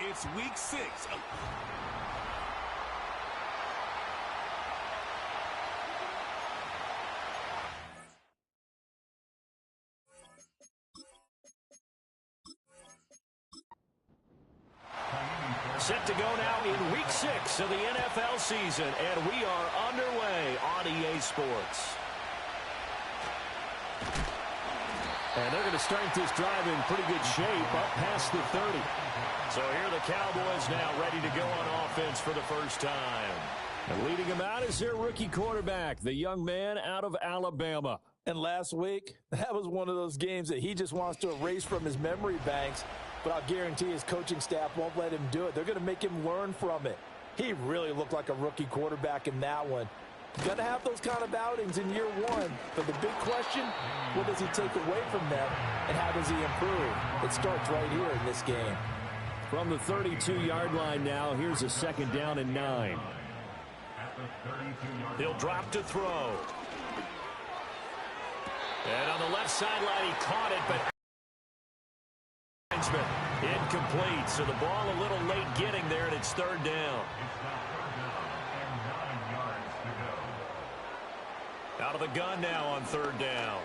It's week 6. Set to go now in week 6 of the NFL season, and we are underway on EA Sports. And they're going to start this drive in pretty good shape, up past the 30. So here are the Cowboys now ready to go on offense for the first time. And leading them out is their rookie quarterback, the young man out of Alabama. And last week, that was one of those games that he just wants to erase from his memory banks. But I'll guarantee his coaching staff won't let him do it. They're going to make him learn from it. He really looked like a rookie quarterback in that one. He's going to have those kind of outings in year 1. But the big question, what does he take away from them, and how does he improve? It starts right here in this game. From the 32-yard line now, here's a 2nd down and 9. He'll drop to throw. And on the left sideline, he caught it, but incomplete. So the ball a little late getting there, and it's 3rd down. Out of the gun now on 3rd down.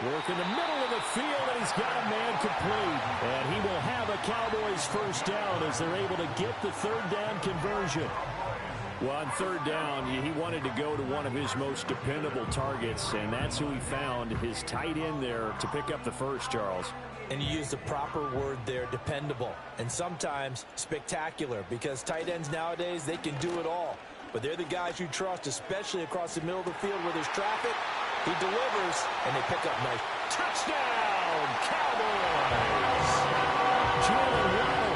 Work in the middle of the field, and he's got a man complete. And he will have a Cowboys 1st down as they're able to get the 3rd down conversion. Well, on 3rd down, he wanted to go to one of his most dependable targets, and that's who he found, his tight end there, to pick up the first, Charles. And you used the proper word there, dependable, and sometimes spectacular, because tight ends nowadays, they can do it all. But they're the guys you trust, especially across the middle of the field where there's traffic. He delivers, and they pick up nice. Touchdown, Cowboys! Jalen Waddle,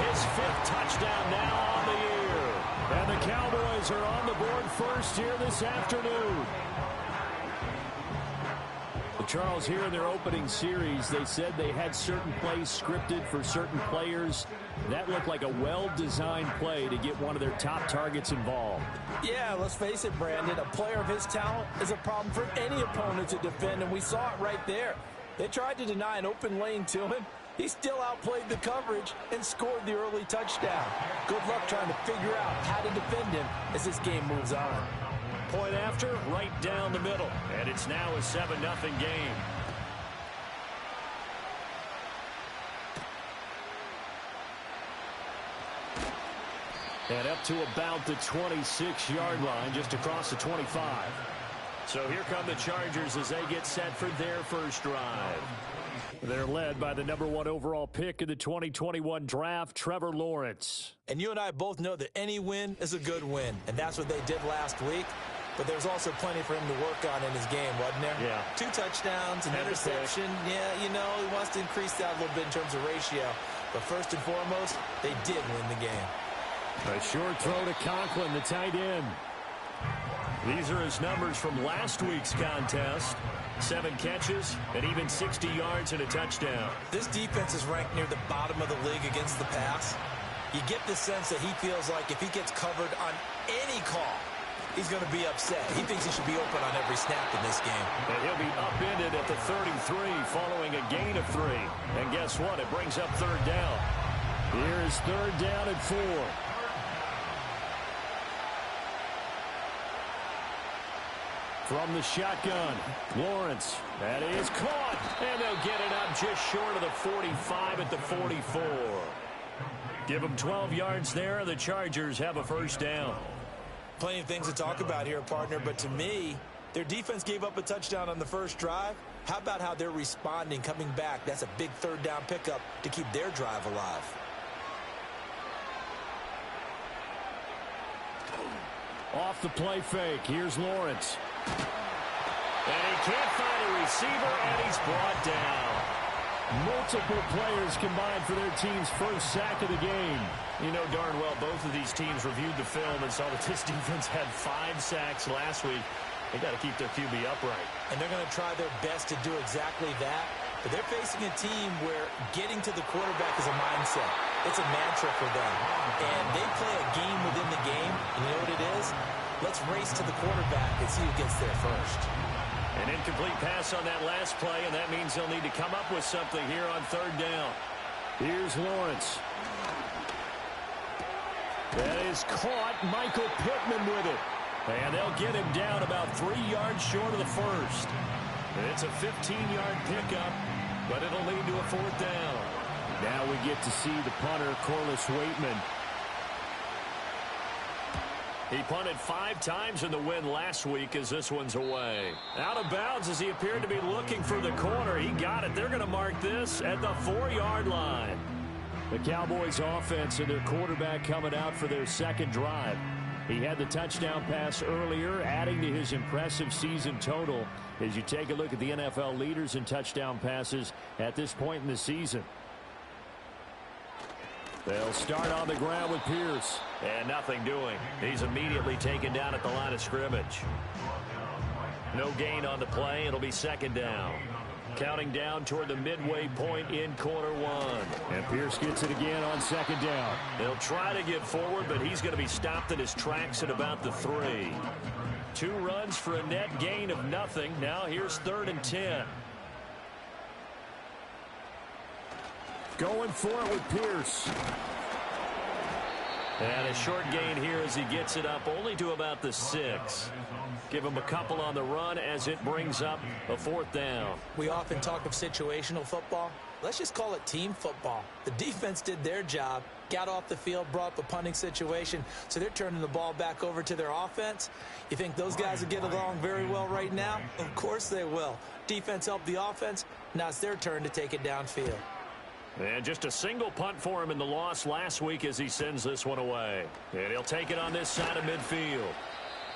his 5th touchdown now on the year. And the Cowboys are on the board first here this afternoon. Charles, here in their opening series, they said they had certain plays scripted for certain players. That looked like a well-designed play to get one of their top targets involved. Yeah, let's face it, Brandon. A player of his talent is a problem for any opponent to defend, and we saw it right there. They tried to deny an open lane to him. He still outplayed the coverage and scored the early touchdown. Good luck trying to figure out how to defend him as this game moves on. Point after, right down the middle. And it's now a 7-0 game. And up to about the 26-yard line, just across the 25. So here come the Chargers as they get set for their first drive. They're led by the #1 overall pick in the 2021 draft, Trevor Lawrence. And you and I both know that any win is a good win, and that's what they did last week. But there's also plenty for him to work on in his game, wasn't there? Yeah. 2 touchdowns, an interception. Yeah, you know, he wants to increase that a little bit in terms of ratio. But first and foremost, they did win the game. A short throw to Conklin, the tight end. These are his numbers from last week's contest. 7 catches and even 60 yards and a touchdown. This defense is ranked near the bottom of the league against the pass. You get the sense that he feels like if he gets covered on any call, he's going to be upset. He thinks he should be open on every snap in this game. And he'll be upended at the 33 following a gain of 3. And guess what? It brings up 3rd down. Here is 3rd down and 4. From the shotgun, Lawrence. That is caught. And they'll get it up just short of the 45 at the 44. Give them 12 yards there, and the Chargers have a 1st down. Plenty of things to talk about here, partner, but to me, their defense gave up a touchdown on the first drive. How about how they're responding, coming back? That's a big 3rd down pickup to keep their drive alive. Off the play fake, here's Lawrence. And he can't find a receiver, and he's brought down. Multiple players combined for their team's first sack of the game. You know darn well both of these teams reviewed the film and saw that this defense had 5 sacks last week. They got to keep their QB upright. And they're going to try their best to do exactly that. But they're facing a team where getting to the quarterback is a mindset. It's a mantra for them. And they play a game within the game. And you know what it is? Let's race to the quarterback and see who gets there first. An incomplete pass on that last play, and that means they'll need to come up with something here on 3rd down. Here's Lawrence. That is caught. Michael Pittman with it. And they'll get him down about 3 yards short of the first. It's a 15-yard pickup, but it'll lead to a 4th down. Now we get to see the punter, Corliss Waitman. He punted 5 times in the win last week as this one's away. Out of bounds as he appeared to be looking for the corner. He got it. They're going to mark this at the 4-yard line. The Cowboys offense and their quarterback coming out for their second drive. He had the touchdown pass earlier, adding to his impressive season total as you take a look at the NFL leaders in touchdown passes at this point in the season. They'll start on the ground with Pierce. And nothing doing. He's immediately taken down at the line of scrimmage. No gain on the play. It'll be 2nd down. Counting down toward the midway point in quarter 1. And Pierce gets it again on 2nd down. He'll try to get forward, but he's going to be stopped in his tracks at about the 3. 2 runs for a net gain of nothing. Now here's 3rd and 10. Going for it with Pierce. And a short gain here as he gets it up only to about the 6. Give him a couple on the run as it brings up a 4th down. We often talk of situational football. Let's just call it team football. The defense did their job, got off the field, brought up a punting situation, so they're turning the ball back over to their offense. You think those guys will get along very well right now? Of course they will. Defense helped the offense. Now it's their turn to take it downfield. And just a single punt for him in the loss last week as he sends this one away. And he'll take it on this side of midfield.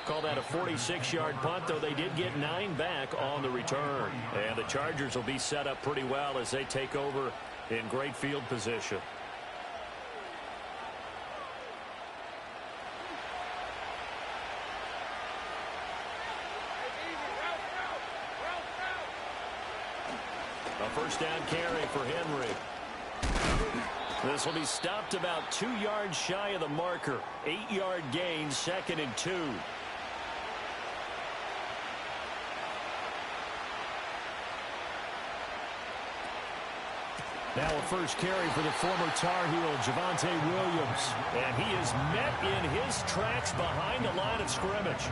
Call that a 46-yard punt, though they did get 9 back on the return. And the Chargers will be set up pretty well as they take over in great field position. A 1st down carry for Henry. This will be stopped about 2 yards shy of the marker. 8-yard gain, 2nd and 2. Now a first carry for the former Tar Heel, Javonte Williams. And he is met in his tracks behind the line of scrimmage.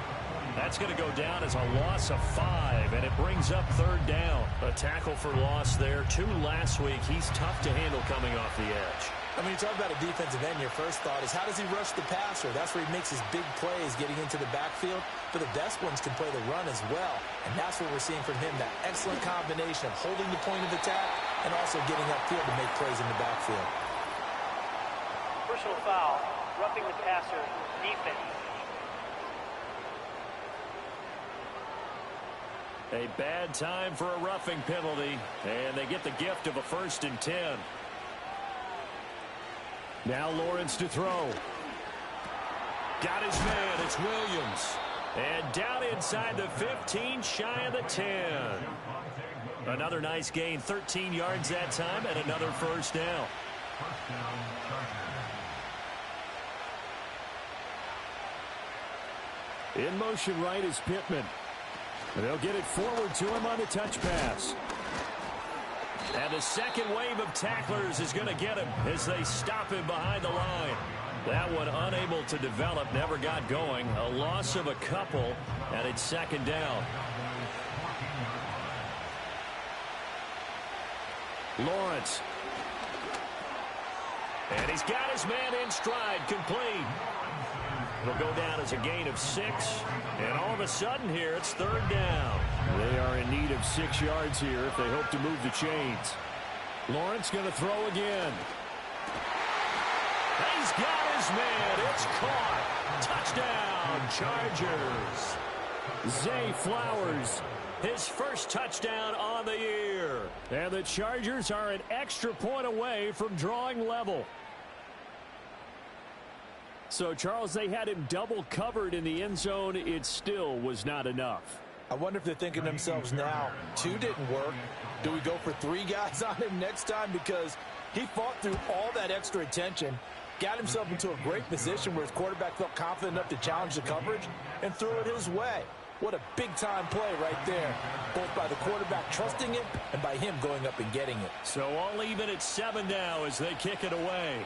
That's going to go down as a loss of 5, and it brings up 3rd down. A tackle for loss there. 2 last week. He's tough to handle coming off the edge. I mean, you talk about a defensive end, your first thought is how does he rush the passer? That's where he makes his big plays getting into the backfield. But the best ones can play the run as well. And that's what we're seeing from him, that excellent combination of holding the point of attack and also getting upfield to make plays in the backfield. Personal foul, roughing the passer, defense. A bad time for a roughing penalty, and they get the gift of a 1st and 10. Now Lawrence to throw. Got his man. It's Williams. And down inside the 15, shy of the 10. Another nice gain, 13 yards that time, and another 1st down. In motion right is Pittman. And they'll get it forward to him on the touch pass. And the second wave of tacklers is going to get him as they stop him behind the line. That one unable to develop, never got going. A loss of a couple, and it's 2nd down. Lawrence. And he's got his man in stride, complete. It'll go down as a gain of 6. And all of a sudden here, it's 3rd down. They are in need of 6 yards here if they hope to move the chains. Lawrence going to throw again. He's got his man. It's caught. Touchdown, Chargers. Zay Flowers, his first touchdown on the year. And the Chargers are an extra point away from drawing level. So, Charles, they had him double covered in the end zone. It still was not enough. I wonder if they're thinking to themselves now, 2 didn't work. Do we go for 3 guys on him next time? Because he fought through all that extra attention, got himself into a great position where his quarterback felt confident enough to challenge the coverage and threw it his way. What a big-time play right there, both by the quarterback trusting it and by him going up and getting it. So all even at 7 now as they kick it away.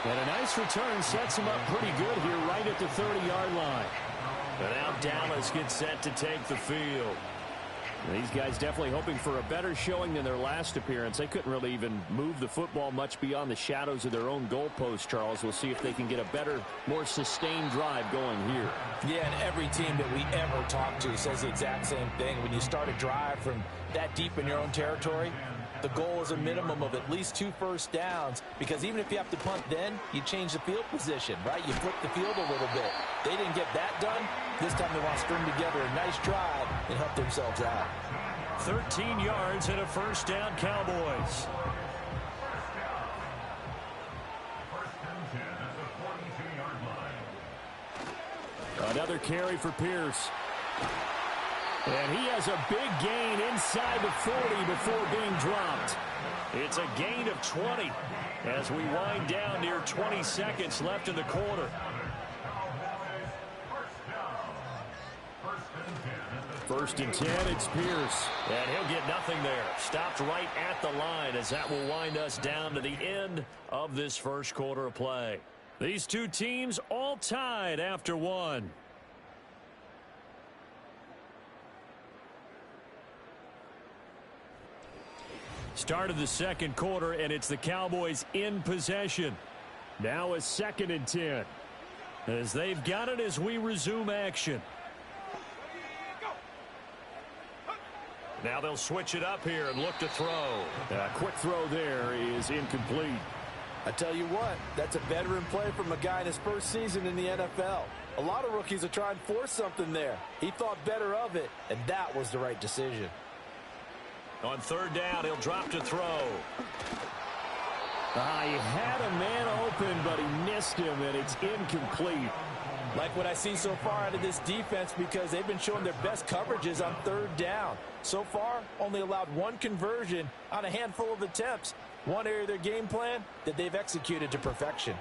And a nice return sets him up pretty good here right at the 30-yard line. And now Dallas gets set to take the field. These guys definitely hoping for a better showing than their last appearance. They couldn't really even move the football much beyond the shadows of their own goalpost, Charles. We'll see if they can get a better, more sustained drive going here. Yeah, and every team that we ever talk to says the exact same thing. When you start a drive from that deep in your own territory, the goal is a minimum of at least 2 first downs, because even if you have to punt then, you change the field position, right? You flip the field a little bit. They didn't get that done. This time they want to string together a nice drive and help themselves out. 13 yards and a first down, Cowboys. Another carry for Pierce. And he has a big gain inside the 40 before being dropped. It's a gain of 20 as we wind down near 20 seconds left in the quarter. First and 10, it's Pierce. And he'll get nothing there. Stopped right at the line as that will wind us down to the end of this first quarter of play. These two teams all tied after 1. Start of the second quarter, and it's the Cowboys in possession. Now a 2nd and 10. As they've got it as we resume action. Now they'll switch it up here and look to throw. A quick throw there is incomplete. I tell you what, that's a veteran play from a guy in his first season in the NFL. A lot of rookies are trying to force something there. He thought better of it, and that was the right decision. On 3rd down, he'll drop to throw. He had a man open, but he missed him, and it's incomplete. Like what I see so far out of this defense, because they've been showing their best coverages on 3rd down. So far, only allowed 1 conversion on a handful of attempts. One area of their game plan that they've executed to perfection.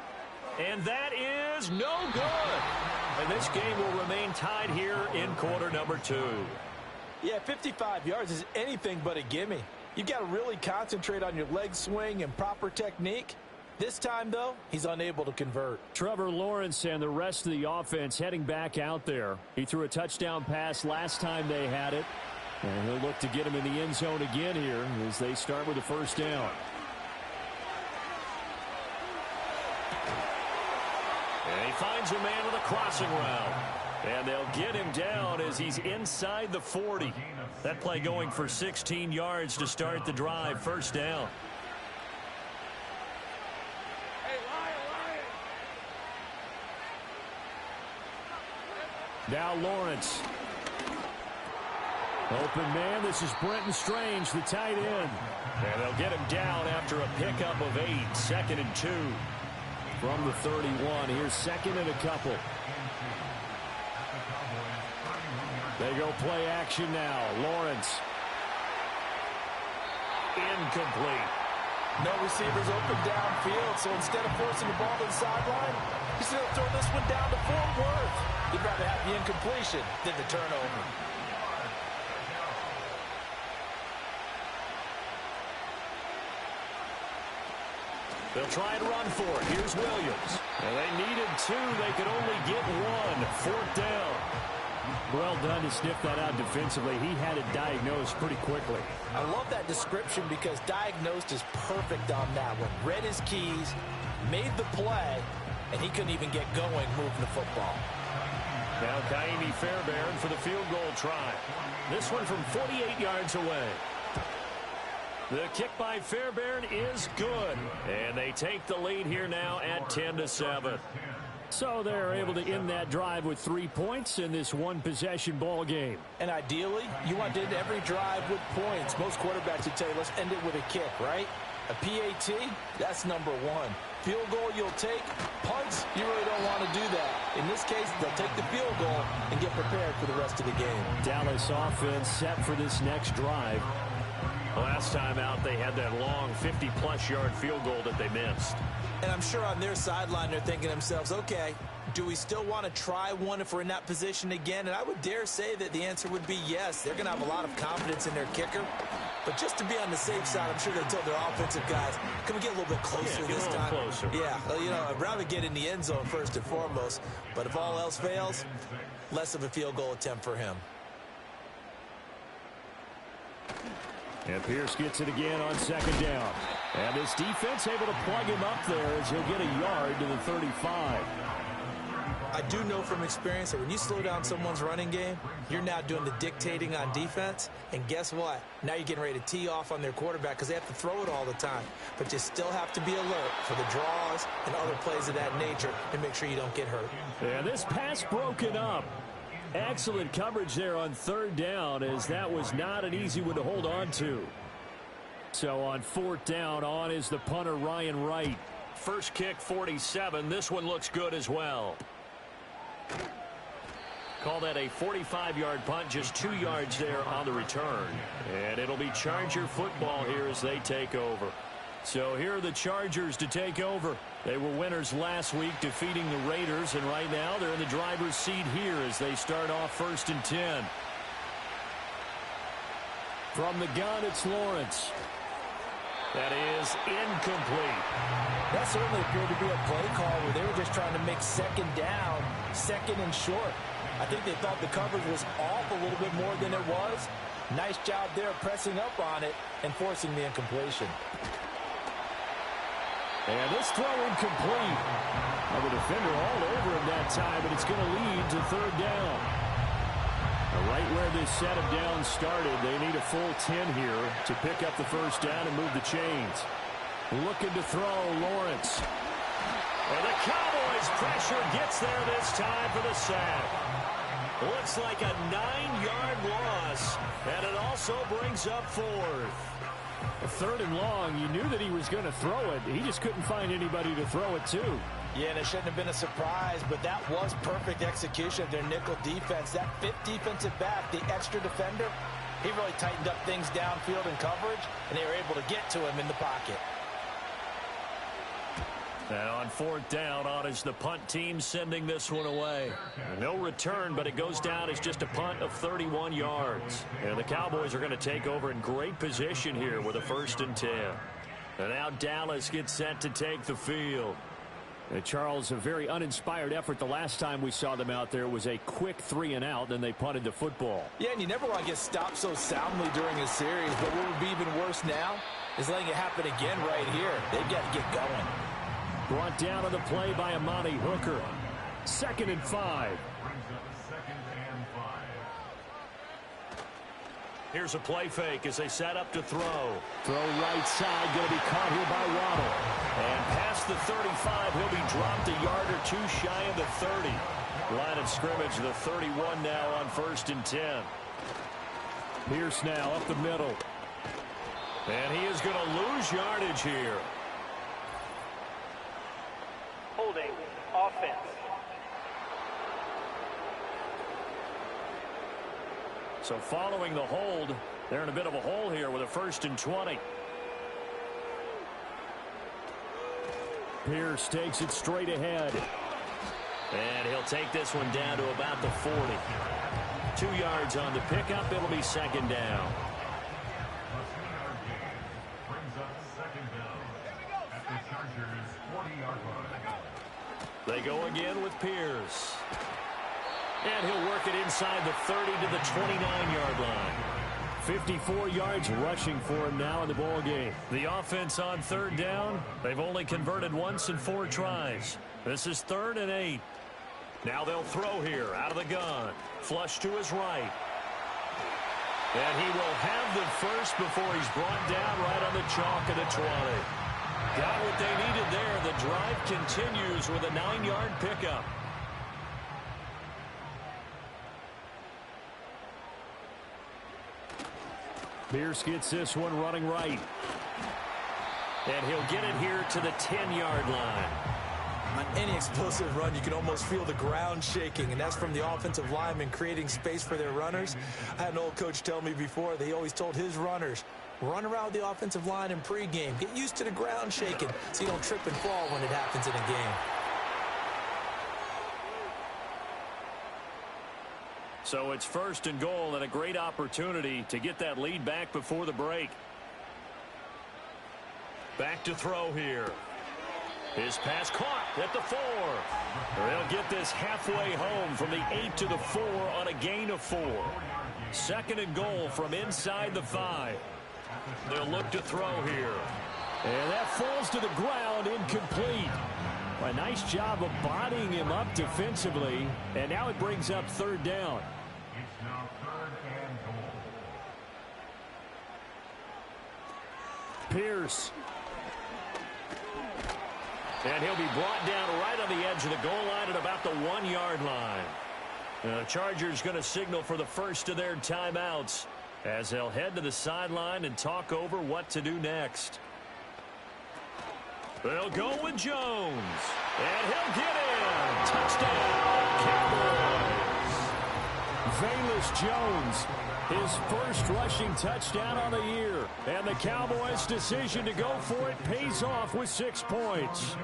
And that is no good. And this game will remain tied here in quarter number 2. Yeah, 55 yards is anything but a gimme. You've got to really concentrate on your leg swing and proper technique. This time, though, he's unable to convert. Trevor Lawrence and the rest of the offense heading back out there. He threw a touchdown pass last time they had it. And he'll look to get him in the end zone again here as they start with a first down. And he finds a man with a crossing route. And they'll get him down as he's inside the 40. That play going for 16 yards to start the drive. First down. Now Lawrence. Open man, this is Brenton Strange, the tight end. And they'll get him down after a pickup of 8. 2nd and 2 from the 31. Here's 2nd and a couple. They go play action now. Lawrence. Incomplete. No receivers open downfield, so instead of forcing the ball to the sideline, he's going to throw this one down to Fort Worth. He'd rather have the incompletion than the turnover. They'll try and run for it. Here's Williams. And they needed 2. They could only get 1. 4th down. Well done to sniff that out defensively. He had it diagnosed pretty quickly. I love that description because diagnosed is perfect on that one. Read his keys, made the play, and he couldn't even get going moving the football. Now Kaimi Fairbairn for the field goal try. This one from 48 yards away. The kick by Fairbairn is good. And they take the lead here now at 10-7. So they're able to end that drive with 3 points in this one-possession ball game. And ideally, you want to end every drive with points. Most quarterbacks would tell you, let's end it with a kick, right? A PAT, that's number 1. Field goal you'll take. Punts, you really don't want to do that. In this case, they'll take the field goal and get prepared for the rest of the game. Dallas offense set for this next drive. Last time out, they had that long 50-plus yard field goal that they missed. And I'm sure on their sideline they're thinking to themselves, okay, do we still want to try one if we're in that position again? And I would dare say that the answer would be yes. They're going to have a lot of confidence in their kicker. But just to be on the safe side, I'm sure they told their offensive guys, can we get a little bit closer this time? Closer. Yeah, well, you know, I'd rather get in the end zone first and foremost. But if all else fails, less of a field goal attempt for him. And Pierce gets it again on second down. And this defense able to plug him up there as he'll get a yard to the 35. I do know from experience that when you slow down someone's running game, you're now doing the dictating on defense. And guess what? Now you're getting ready to tee off on their quarterback because they have to throw it all the time. But you still have to be alert for the draws and other plays of that nature and make sure you don't get hurt. And this pass broken up. Excellent coverage there on third down, as that was not an easy one to hold on to. So on fourth down, on is the punter, Ryan Wright. First kick, 47. This one looks good as well. Call that a 45-yard punt, just 2 yards there on the return. And it'll be Charger football here as they take over. So here are the Chargers to take over. They were winners last week, defeating the Raiders, and right now they're in the driver's seat here as they start off 1st and 10. From the gun, it's Lawrence. That is incomplete. That certainly appeared to be a play call where they were just trying to make second down, second and short. I think they thought the coverage was off a little bit more than it was. Nice job there pressing up on it and forcing the incompletion. And this throw incomplete. Well, the defender all over him that time, but it's going to lead to third down. Right where this set of downs started, they need a full 10 here to pick up the first down and move the chains. Looking to throw, Lawrence. And the Cowboys' pressure gets there this time for the sack. Looks like a 9-yard loss, and it also brings up fourth. Third and long, you knew that he was going to throw it. He just couldn't find anybody to throw it to. Yeah, and it shouldn't have been a surprise, but that was perfect execution of their nickel defense. That fifth defensive back, the extra defender, he really tightened up things downfield in coverage, and they were able to get to him in the pocket. And on fourth down, on is the punt team sending this one away. No return, but it goes down as just a punt of 31 yards. And the Cowboys are going to take over in great position here with a 1st and 10. And now Dallas gets set to take the field. And Charles, a very uninspired effort the last time we saw them out there was a quick 3 and out, then they punted the football. Yeah, and you never want to get stopped so soundly during a series, but what would be even worse now is letting it happen again right here. They've got to get going. Brought down on the play by Amani Hooker. 2nd and 5. Here's a play fake as they set up to throw. Throw right side, going to be caught here by Waddle. And past the 35, he'll be dropped a yard or 2 shy of the 30. Line of scrimmage, the 31 now on 1st and 10. Pierce now up the middle. And he is going to lose yardage here. Holding offense. So following the hold, they're in a bit of a hole here with a 1st and 20. Pierce takes it straight ahead. And he'll take this one down to about the 40. 2 yards on the pickup. It'll be 2nd down. They go again with Pierce. And he'll work it inside the 30 to the 29-yard line. 54 yards rushing for him now in the ball game. The offense on third down, they've only converted once in 4 tries. This is 3rd and 8. Now they'll throw here out of the gun. Flush to his right. And he will have the first before he's brought down right on the chalk of the 20. Got what they needed there. The drive continues with a 9-yard pickup. Pierce gets this one running right. And he'll get it here to the 10-yard line. On any explosive run, you can almost feel the ground shaking, and that's from the offensive linemen creating space for their runners. I had an old coach tell me before that he always told his runners, Run around the offensive line in pregame. Get used to the ground shaking so you don't trip and fall when it happens in a game. So it's 1st and goal and a great opportunity to get that lead back before the break. Back to throw here. His pass caught at the 4. They'll get this halfway home from the 8 to the 4 on a gain of 4. 2nd and goal from inside the 5. They'll look to throw here. And that falls to the ground, incomplete. A nice job of bodying him up defensively. And now it brings up 3rd down. It's now 3rd and goal. Pierce. And he'll be brought down right on the edge of the goal line at about the 1-yard line. The Chargers going to signal for the first of their timeouts as they'll head to the sideline and talk over what to do next. They'll go with Jones. And he'll get in. Touchdown, Cowboys. Velus Jones, his first rushing touchdown on the year. And the Cowboys' decision to go for it pays off with 6 points.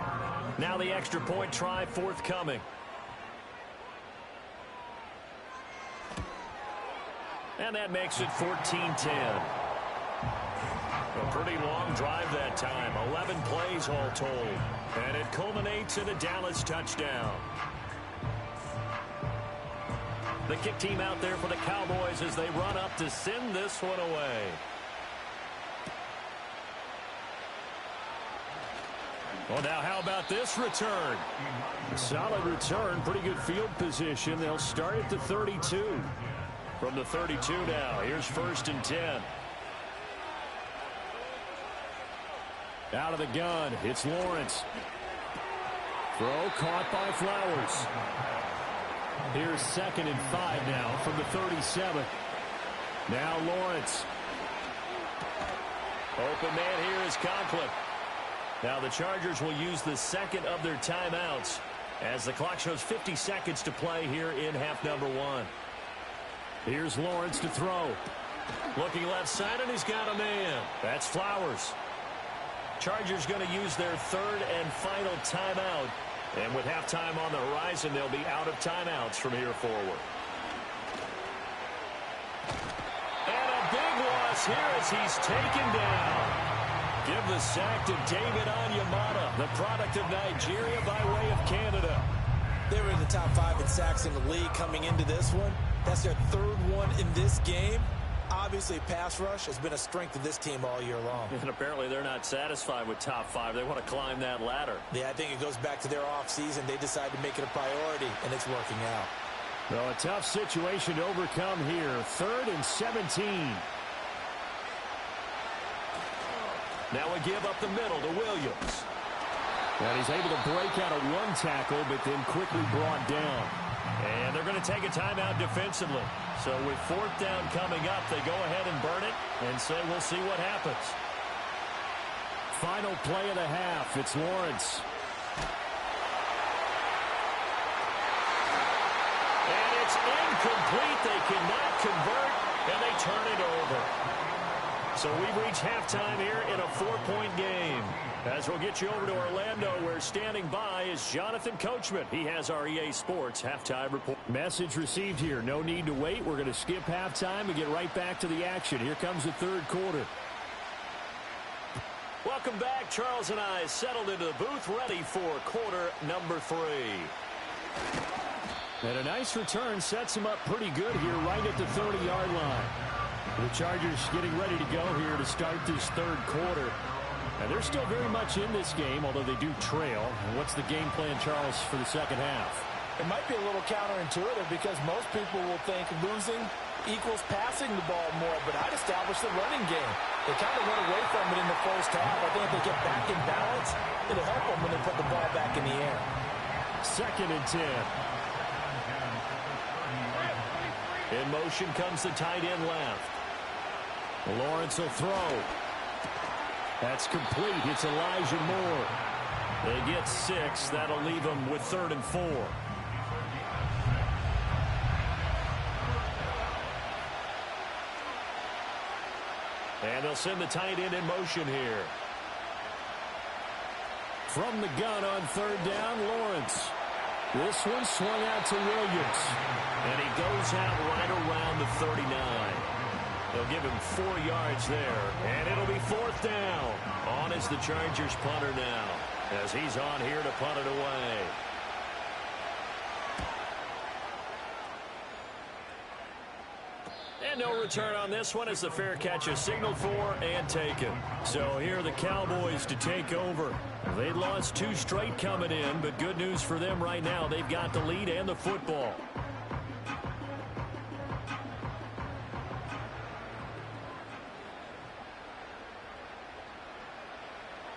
Now the extra point try forthcoming. And that makes it 14-10. A pretty long drive that time. 11 plays all told. And it culminates in a Dallas touchdown. The kick team out there for the Cowboys as they run up to send this one away. Well, now how about this return? Solid return, pretty good field position. They'll start at the 32. From the 32 now, here's 1st and 10. Out of the gun, it's Lawrence. Throw caught by Flowers. Here's 2nd and 5 now from the 37. Now Lawrence. Open man here is Conklin. Now the Chargers will use the 2nd of their timeouts as the clock shows 50 seconds to play here in half number 1. Here's Lawrence to throw. Looking left side, and he's got a man. That's Flowers. Chargers going to use their 3rd and final timeout. And with halftime on the horizon, they'll be out of timeouts from here forward. And a big loss here as he's taken down. Give the sack to David Onyemata, the product of Nigeria by way of Canada. They were in the top 5 in sacks in the league coming into this one. That's their 3rd one in this game. Obviously, pass rush has been a strength of this team all year long. And apparently they're not satisfied with top 5. They want to climb that ladder. Yeah, I think it goes back to their offseason. They decided to make it a priority, and it's working out. Well, a tough situation to overcome here. 3rd and 17. Now we give up the middle to Williams. And he's able to break out of 1 tackle, but then quickly brought down. And they're going to take a timeout defensively. So with 4th down coming up, they go ahead and burn it and say we'll see what happens. Final play of the half. It's Lawrence. And it's incomplete. They cannot convert, and they turn it over. So we've reached halftime here in a 4-point game. As we'll get you over to Orlando, where standing by is Jonathan Coachman. He has our EA Sports halftime report. Message received here. No need to wait. We're going to skip halftime and get right back to the action. Here comes the 3rd quarter. Welcome back. Charles and I settled into the booth, ready for quarter number 3. And a nice return sets him up pretty good here right at the 30-yard line. The Chargers getting ready to go here to start this 3rd quarter. And they're still very much in this game, although they do trail. And what's the game plan, Charles, for the 2nd half? It might be a little counterintuitive because most people will think losing equals passing the ball more, but I'd establish the running game. They kind of went away from it in the first half. I think if they get back in balance, it'll help them when they put the ball back in the air. 2nd and 10. In motion comes the tight end left. Lawrence will throw. That's complete. It's Elijah Moore. They get 6. That'll leave them with 3rd and 4. And And they'll send the tight end in motion here. From the gun on third down, Lawrence. This one swung out to Williams. And he goes out right around the 39. They'll give him 4 yards there. And it'll be fourth down. On is the Chargers punter now, as he's on here to punt it away. And no return on this one as the fair catch is signaled for and taken. So here are the Cowboys to take over. They'd lost 2 straight coming in, but good news for them right now. They've got the lead and the football.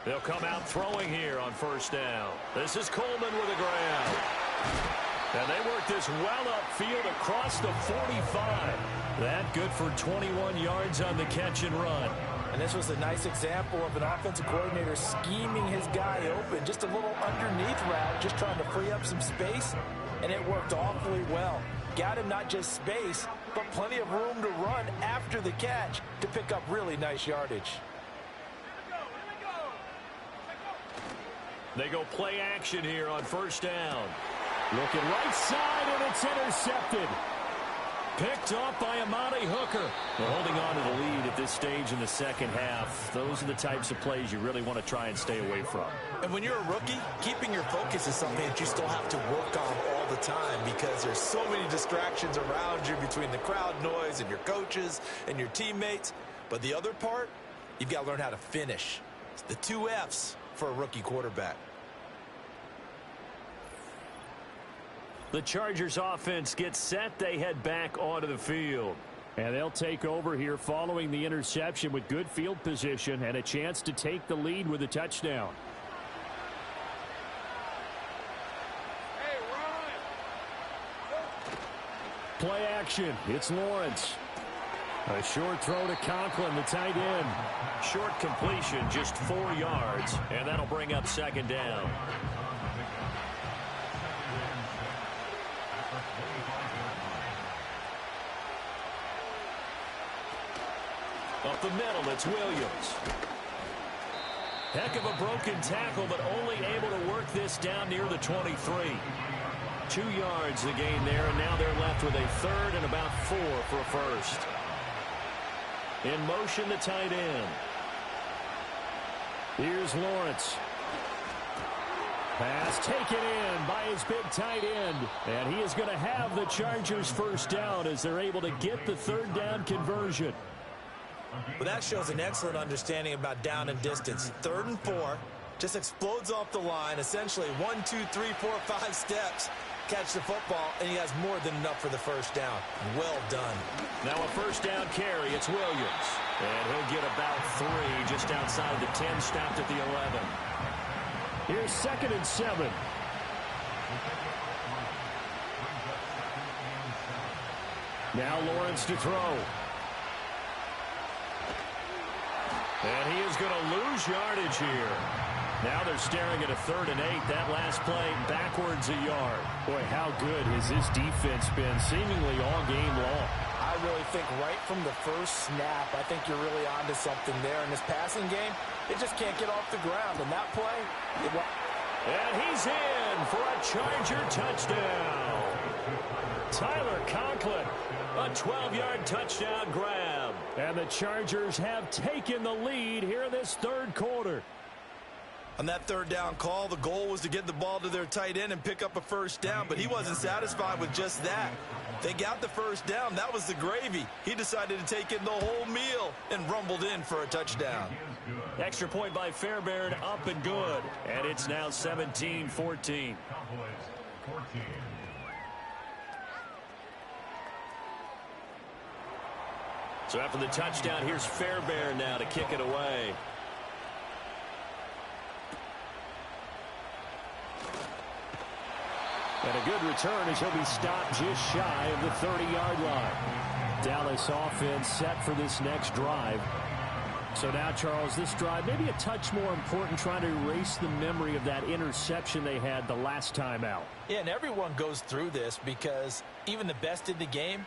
They'll come out throwing here on first down. This is Coleman with a grab. And they work this well upfield across the 45. That good for 21 yards on the catch and run. And this was a nice example of an offensive coordinator scheming his guy open. Just a little underneath route, just trying to free up some space. And it worked awfully well. Got him not just space, but plenty of room to run after the catch to pick up really nice yardage. They go play action here on first down. Looking right side, and it's intercepted. Picked off by Amani Hooker. They're holding on to the lead at this stage in the second half. Those are the types of plays you really want to try and stay away from. And when you're a rookie, keeping your focus is something that you still have to work on all the time because there's so many distractions around you between the crowd noise and your coaches and your teammates. But the other part, you've got to learn how to finish. It's the 2 F's for a rookie quarterback. The Chargers offense gets set. They head back onto the field. And they'll take over here following the interception with good field position and a chance to take the lead with a touchdown. Play action. It's Lawrence. A short throw to Conklin, the tight end. Short completion, just 4 yards, and that'll bring up second down. Up the middle, it's Williams. Heck of a broken tackle, but only able to work this down near the 23. 2 yards the gain there, and now they're left with a third and about 4 for a first. In motion, the tight end. Here's Lawrence. Pass taken in by his big tight end. And he is going to have the Chargers first down as they're able to get the third down conversion. Well, that shows an excellent understanding about down and distance. 3rd and 4, just explodes off the line. Essentially 1, 2, 3, 4, 5 steps. Catch the football, and he has more than enough for the first down. Well done. Now a first down carry. It's Williams. And he'll get about 3 just outside of the 10, stopped at the 11. Here's 2nd and 7. Now Lawrence to throw. And he is going to lose yardage here. Now they're staring at a 3rd and 8. That last play backwards a yard. Boy, how good has this defense been seemingly all game long. I really think right from the first snap, I think you're really onto something there. In this passing game, it just can't get off the ground. And that play, and he's in for a Charger touchdown. Tyler Conklin, a 12-yard touchdown grab. And the Chargers have taken the lead here in this 3rd quarter. On that 3rd down call, the goal was to get the ball to their tight end and pick up a first down, but he wasn't satisfied with just that. They got the first down. That was the gravy. He decided to take in the whole meal and rumbled in for a touchdown. Extra point by Fairbairn, up and good. And it's now 17-14. So after the touchdown, here's Fairbairn now to kick it away. And a good return as he'll be stopped just shy of the 30-yard line. Dallas offense set for this next drive. So now, Charles, this drive maybe a touch more important, trying to erase the memory of that interception they had the last time out. Yeah, and everyone goes through this because even the best in the game,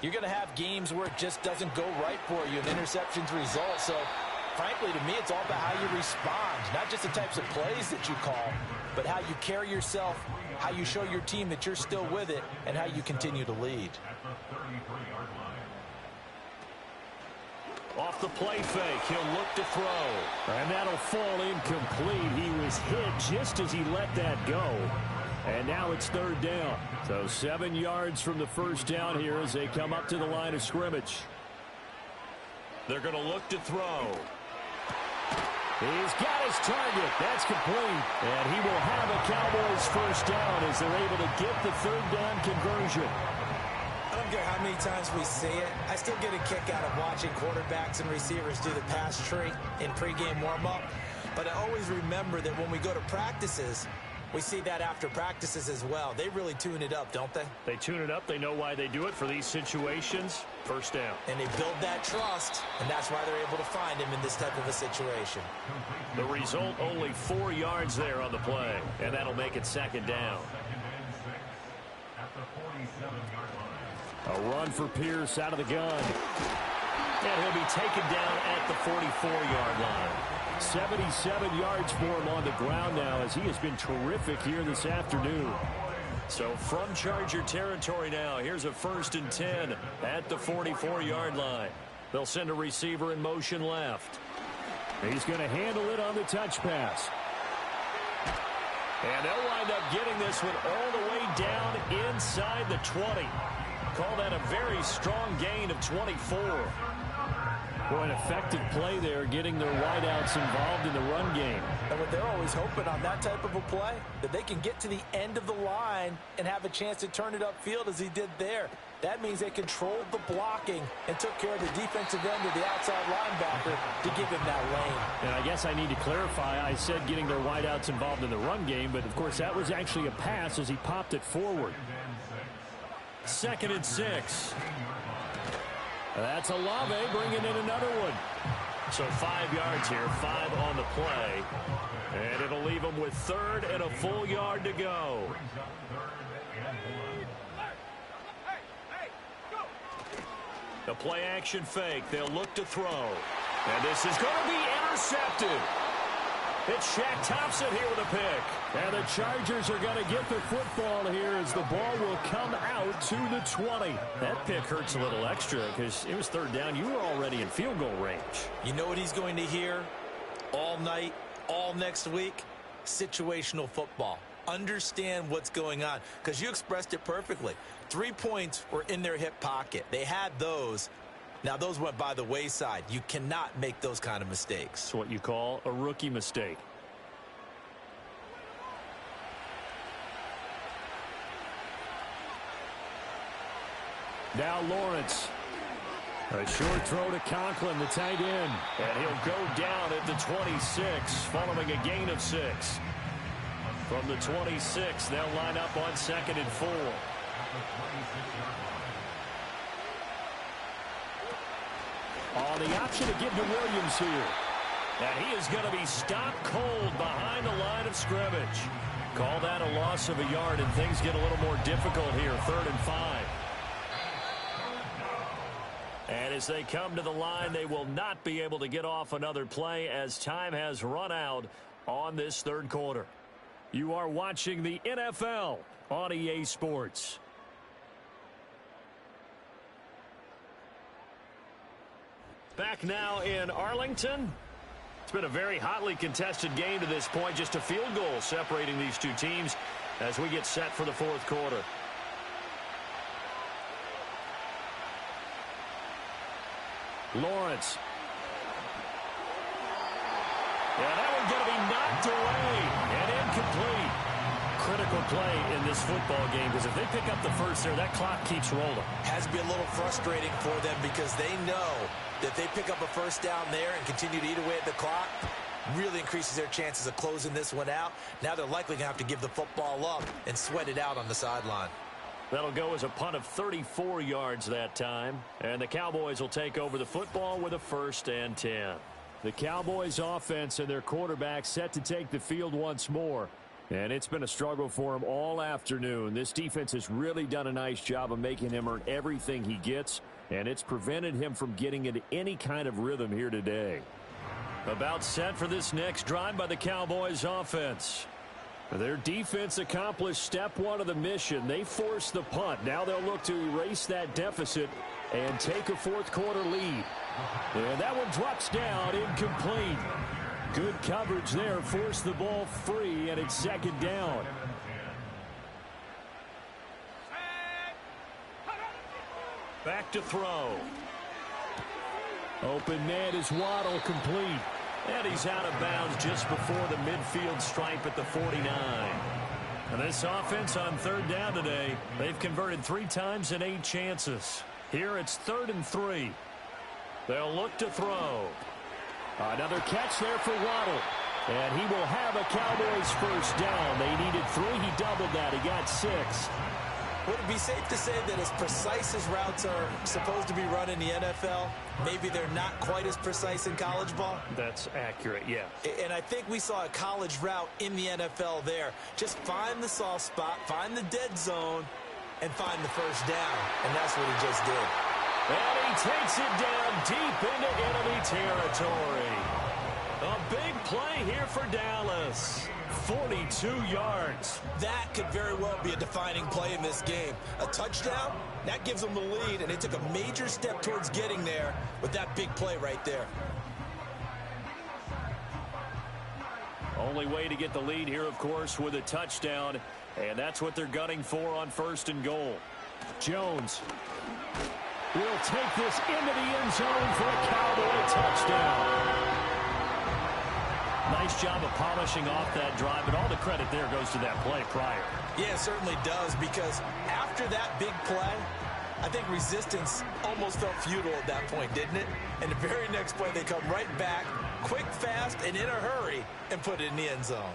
You're going to have games where it just doesn't go right for you and interceptions result. So, frankly, to me, it's all about how you respond. Not just the types of plays that you call, but how you carry yourself, how you show your team that you're still with it, and how you continue to lead. Off the play fake, he'll look to throw. And that'll fall incomplete. He was hit just as he let that go. And now it's third down. So 7 yards from the first down here as they come up to the line of scrimmage. They're going to look to throw. He's got his target. That's complete. And he will have a Cowboys first down as they're able to get the third down conversion. I don't care how many times we see it. I still get a kick out of watching quarterbacks and receivers do the pass tree in pregame warm-up. But I always remember that when we go to practices, we see that after practices as well. They really tune it up, don't they? They tune it up. They know why they do it for these situations. First down. And they build that trust, and that's why they're able to find him in this type of a situation. The result, only 4 yards there on the play, and that'll make it second down. A run for Pierce out of the gun. And he'll be taken down at the 44-yard line. 77 yards for him on the ground now as he has been terrific here this afternoon. So from Charger territory now, here's a 1st and 10 at the 44-yard line. They'll send a receiver in motion left. He's going to handle it on the touch pass. And they'll wind up getting this one all the way down inside the 20. Call that a very strong gain of 24. Boy, an effective play there, getting their wideouts involved in the run game. And what they're always hoping on that type of a play, that they can get to the end of the line and have a chance to turn it upfield as he did there. That means they controlled the blocking and took care of the defensive end of the outside linebacker to give him that lane. And I guess I need to clarify, I said getting their wideouts involved in the run game, but of course that was actually a pass as he popped it forward. 2nd and 6. That's Olave bringing in another one. So 5 yards here, 5 on the play. And it'll leave them with 3rd and a full yard to go. The play action fake. They'll look to throw. And this is going to be intercepted. It's Shaq Thompson here with a pick. And the Chargers are going to get the football here as the ball will come out to the 20. That pick hurts a little extra because it was 3rd down. You were already in field goal range. You know what he's going to hear all night, all next week? Situational football. Understand what's going on because you expressed it perfectly. 3 points were in their hip pocket. They had those. Now, those went by the wayside. You cannot make those kind of mistakes. It's what you call a rookie mistake. Now Lawrence. A short throw to Conklin, the tight end. And he'll go down at the 26, following a gain of 6. From the 26, they'll line up on 2nd and 4. On the option to give to Williams here. And he is going to be stopped cold behind the line of scrimmage. Call that a loss of a yard, and things get a little more difficult here. 3rd and 5. And as they come to the line, they will not be able to get off another play as time has run out on this 3rd quarter. You are watching the NFL on EA Sports. Back now in Arlington. It's been a very hotly contested game to this point. Just a field goal separating these two teams as we get set for the 4th quarter. Lawrence. Yeah, that one's going to be knocked away and incomplete. Critical play in this football game because if they pick up the first there, that clock keeps rolling. Has to be a little frustrating for them because they know that they pick up a first down there and continue to eat away at the clock, really increases their chances of closing this one out. Now they're likely going to have to give the football up and sweat it out on the sideline. That'll go as a punt of 34 yards that time. And the Cowboys will take over the football with a 1st and 10. The Cowboys offense and their quarterback set to take the field once more. And it's been a struggle for him all afternoon. This defense has really done a nice job of making him earn everything he gets, and it's prevented him from getting into any kind of rhythm here today. About set for this next drive by the Cowboys offense. Their defense accomplished step one of the mission. They forced the punt. Now they'll look to erase that deficit and take a fourth quarter lead. And that one drops down, incomplete. Good coverage there, forced the ball free, and it's second down. Back to throw. Open man is Waddle, complete. And he's out of bounds just before the midfield stripe at the 49. And this offense on third down today, they've converted 3 times in 8 chances. Here it's 3rd and 3. They'll look to throw. Another catch there for Waddle. And he will have a Cowboys first down. They needed 3. He doubled that. He got 6. Would it be safe to say that as precise as routes are supposed to be run in the NFL, maybe they're not quite as precise in college ball? That's accurate, yeah. And I think we saw a college route in the NFL there. Just find the soft spot, find the dead zone, and find the first down. And that's what he just did. And he takes it down deep into enemy territory. A big play here for Dallas. 42 yards. That could very well be a defining play in this game. A touchdown, that gives them the lead, and they took a major step towards getting there with that big play right there. Only way to get the lead here, of course, with a touchdown, and that's what they're gunning for on 1st and goal. Jones will take this into the end zone for a Cowboy touchdown. Nice job of polishing off that drive, but all the credit there goes to that play prior. Yeah, it certainly does, because after that big play, I think resistance almost felt futile at that point, didn't it? And the very next play, they come right back, quick, fast, and in a hurry, and put it in the end zone.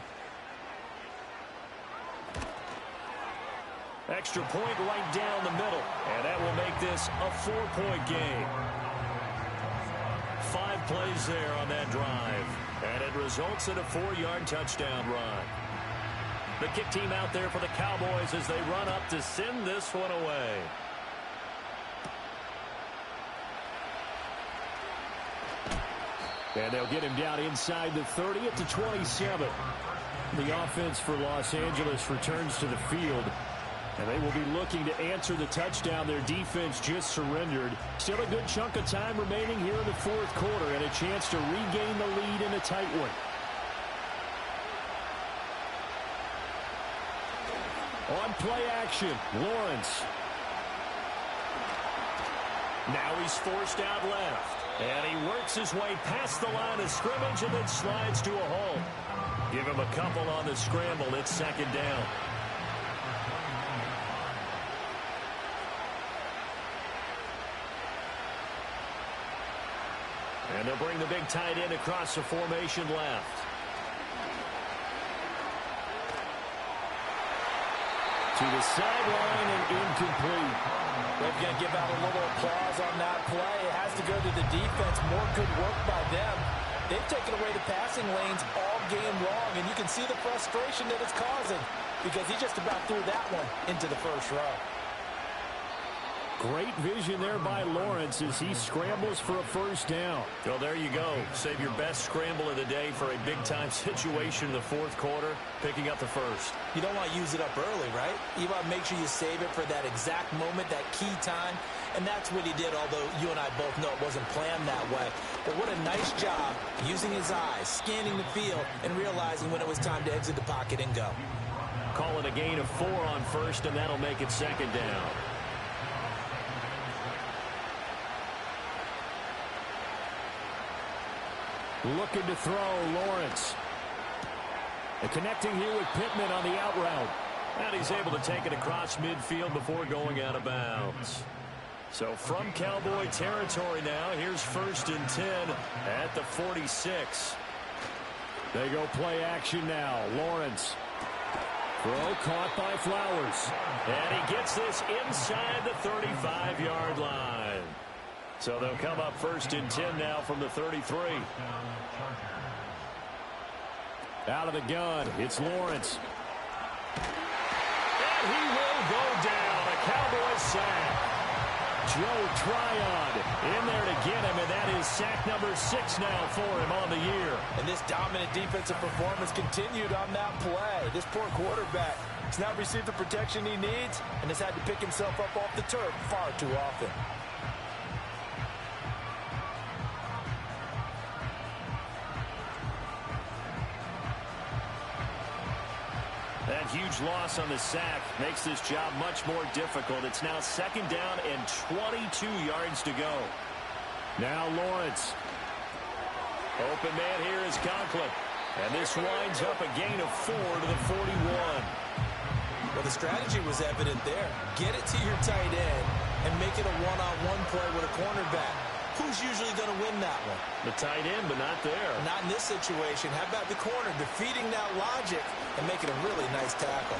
Extra point right down the middle, and that will make this a 4-point game. 5 plays there on that drive, and it results in a 4-yard touchdown run. The kick team out there for the Cowboys as they run up to send this one away. And they'll get him down inside the 30 at the 27. The offense for Los Angeles returns to the field. And they will be looking to answer the touchdown their defense just surrendered. Still a good chunk of time remaining here in the 4th quarter and a chance to regain the lead in a tight one. On play action, Lawrence. Now he's forced out left. And he works his way past the line of scrimmage and then slides to a halt. Give him a couple on the scramble. It's 2nd down. And they'll bring the big tight end across the formation left. To the sideline and incomplete. They're going to give out a little applause on that play. It has to go to the defense. More good work by them. They've taken away the passing lanes all game long, and you can see the frustration that it's causing because he just about threw that one into the first row. Great vision there by Lawrence as he scrambles for a first down. Well, there you go. Save your best scramble of the day for a big-time situation in the 4th quarter, picking up the first. You don't want to use it up early, right? You want to make sure you save it for that exact moment, that key time, and that's what he did, although you and I both know it wasn't planned that way. But what a nice job using his eyes, scanning the field, and realizing when it was time to exit the pocket and go. Call it a gain of 4 on first, and that'll make it 2nd down. Looking to throw, Lawrence. And connecting here with Pittman on the out route. And he's able to take it across midfield before going out of bounds. So from Cowboy territory now, here's 1st and 10 at the 46. They go play action now. Lawrence. Throw caught by Flowers. And he gets this inside the 35-yard line. So they'll come up 1st and 10 now from the 33. Out of the gun, it's Lawrence. the sack. Joe Tryon in there to get him, and that is sack number 6 now for him on the year. And this dominant defensive performance continued on that play. This poor quarterback has not received the protection he needs and has had to pick himself up off the turf far too often. That huge loss on the sack makes this job much more difficult. It's now 2nd down and 22 yards to go. Now Lawrence. Open man here is Conklin. And this winds up a gain of 4 to the 41. Well, the strategy was evident there. Get it to your tight end and make it a one-on-one play with a cornerback. Who's usually going to win that one? The tight end, but not there. Not in this situation. How about the corner defeating that logic and making a really nice tackle?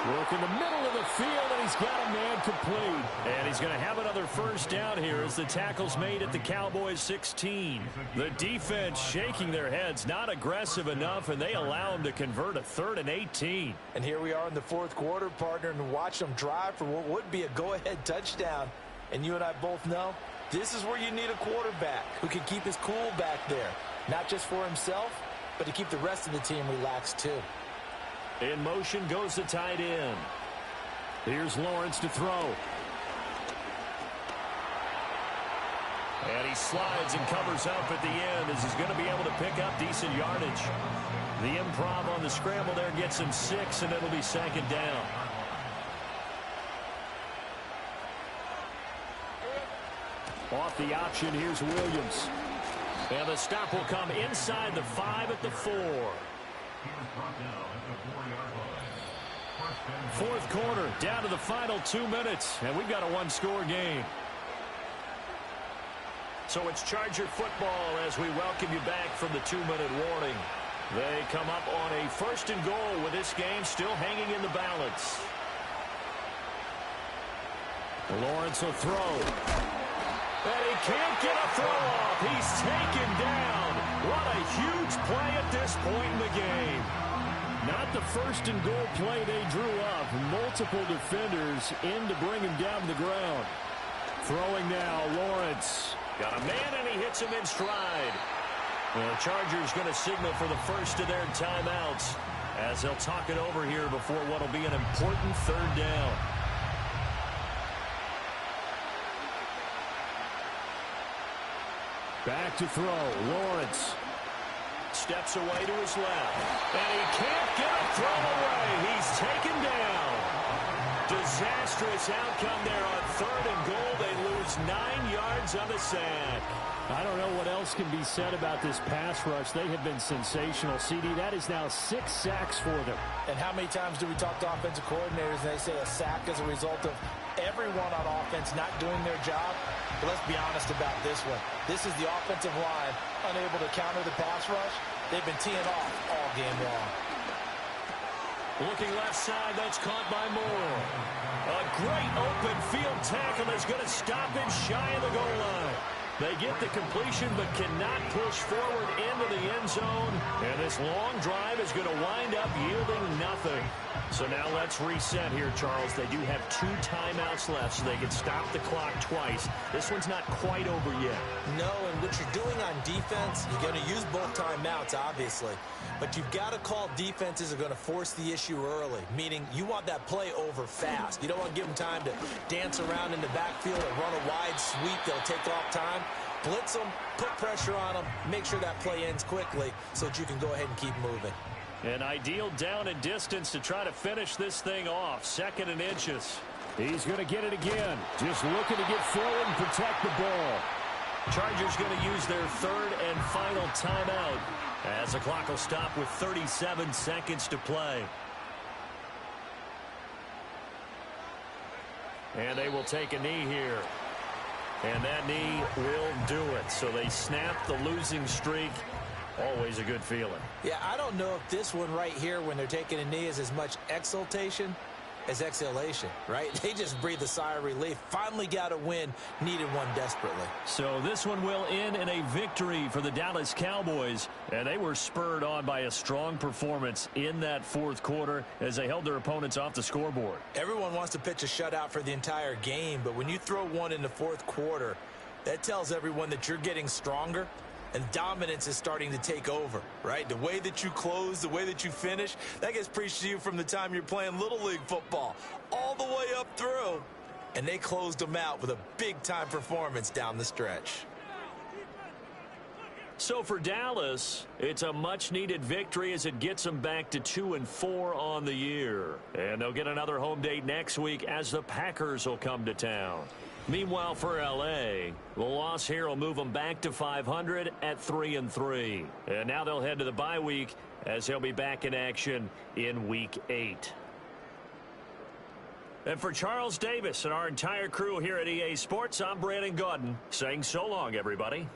Work in the middle of the field, and he's got a man complete. And he's going to have another first down here as the tackle's made at the Cowboys 16. The defense shaking their heads, not aggressive enough, and they allow him to convert a 3rd and 18. And here we are in the 4th quarter, partner, and watch them drive for what would be a go-ahead touchdown. And you and I both know this is where you need a quarterback who can keep his cool back there. Not just for himself, but to keep the rest of the team relaxed too. In motion goes the tight end. Here's Lawrence to throw. And he slides and covers up at the end as he's going to be able to pick up decent yardage. The improv on the scramble there gets him 6, and it'll be 2nd down. Off the option, here's Williams. And the stop will come inside the 5 at the 4. 4th quarter, down to the final 2 minutes, and we've got a 1-score game. So it's Charger football as we welcome you back from the 2-minute warning. They come up on a 1st and goal with this game still hanging in the balance. Lawrence will throw. And he can't get a throw off. He's taken down. What a huge play at this point in the game. Not the 1st and goal play they drew up. Multiple defenders in to bring him down to the ground. Throwing now, Lawrence. Got a man, and he hits him in stride. The Chargers going to signal for the first of their timeouts as they'll talk it over here before what will be an important 3rd down. Back to throw. Lawrence steps away to his left. And he can't get a throw away. He's taken down. Disastrous outcome there on 3rd and goal. They lose 9 yards on the sack. I don't know what else can be said about this pass rush. They have been sensational. CD, that is now 6 sacks for them. And how many times do we talk to offensive coordinators and they say a sack as a result of everyone on offense not doing their job? But let's be honest about this one. This is the offensive line unable to counter the pass rush. They've been teeing off all game long. Looking left side, that's caught by Moore. A great open field tackle is going to stop him shy of the goal line. They get the completion but cannot push forward into the end zone. And this long drive is going to wind up yielding nothing. So now let's reset here, Charles. They do have 2 timeouts left, so they can stop the clock twice. This one's not quite over yet. No, and what you're doing on defense, you're going to use both timeouts, obviously. But you've got to call defenses that are going to force the issue early, meaning you want that play over fast. You don't want to give them time to dance around in the backfield or run a wide sweep that'll take off time. Blitz them, put pressure on them, make sure that play ends quickly so that you can go ahead and keep moving. An ideal down and distance to try to finish this thing off. 2nd and inches. He's going to get it again. Just looking to get forward and protect the ball. Chargers going to use their 3rd and final timeout as the clock will stop with 37 seconds to play. And they will take a knee here. And that knee will do it. So they snap the losing streak. Always a good feeling. Yeah, I don't know if this one right here when they're taking a knee is as much exultation as exhalation, right? They just breathe a sigh of relief. Finally got a win, needed one desperately. So this one will end in a victory for the Dallas Cowboys, and they were spurred on by a strong performance in that fourth quarter as they held their opponents off the scoreboard. Everyone wants to pitch a shutout for the entire game, but when you throw one in the fourth quarter, that tells everyone that you're getting stronger and dominance is starting to take over, right? The way that you close, the way that you finish, that gets preached to you from the time you're playing Little League football all the way up through. And they closed them out with a big-time performance down the stretch. So for Dallas, it's a much-needed victory as it gets them back to 2-4 on the year. And they'll get another home date next week as the Packers will come to town. Meanwhile, for L.A., the loss here will move them back to 500 at 3-3. And now they'll head to the bye week as they'll be back in action in Week 8. And for Charles Davis and our entire crew here at EA Sports, I'm Brandon Gaudin saying so long, everybody.